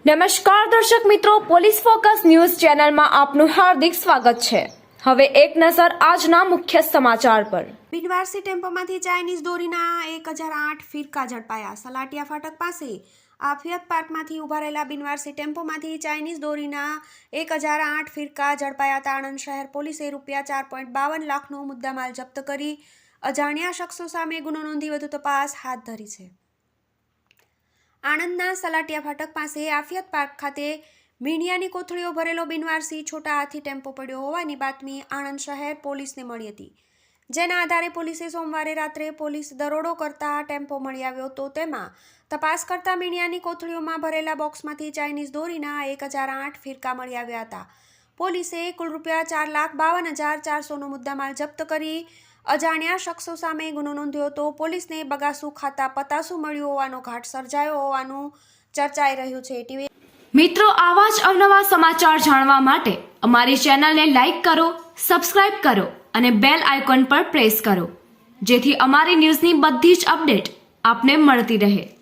નમસ્કાર દર્શક મિત્રો, પોલીસ ફોકસ ન્યૂઝ ચેનલમાં આપનું હાર્દિક સ્વાગત છે। હવે એક નજર આજના મુખ્ય સમાચાર પર। બિનવારસી ટેમ્પોમાંથી ચાઇનીઝ દોરીના 1008 ફિરકા ઝડપાયા। સલાટિયા ફાટક પાસે આફિયત પાર્કમાંથી ઉભા રહેલા બિનવારસી ટેમ્પોમાંથી ચાઇનીઝ દોરીના 1008 ફિરકા ઝડપાયા હતા। આણંદ શહેર પોલીસે ₹4.52 લાખનો મુદ્દામાલ જપ્ત કરી અજાણ્યા શખ્સો સામે ગુનો નોંધી વધુ તપાસ હાથ ધરી છે। આણંદના સલાટિયા ફાટક પાસે આફિયત પાર્ક ખાતે મીણિયાની કોથળીઓ ભરેલો બિનવારસી છોટા હાથી ટેમ્પો પડ્યો હોવાની બાતમી આણંદ શહેર પોલીસને મળી હતી, જેના આધારે પોલીસે સોમવારે રાત્રે પોલીસ દરોડો કરતા ટેમ્પો મળી આવ્યો તો તેમાં તપાસ કરતા મીણિયાની કોથળીઓમાં ભરેલા બોક્સમાંથી ચાઇનીઝ દોરીના 1008 ફિરકા મળી આવ્યા હતા। પોલીસે કુલ ₹4,52,400નો મુદ્દામાલ જપ્ત કરી અજાણ્યા શખ્સો સામે ગુનો નોંધ્યો તો પોલીસને બગાસુ ખાતા પતાસુ મળ્યું હોવાનો ઘાટ સર્જાયો હોવાનું ચર્ચાઈ રહ્યું છે। મિત્રો, આવા જ અવનવા સમાચાર જાણવા માટે અમારી ચેનલને લાઈક કરો, સબસ્ક્રાઇબ કરો અને બેલ આઇકોન પર પ્રેસ કરો, જેથી અમારી ન્યૂઝની બધી જ અપડેટ આપને મળતી રહે।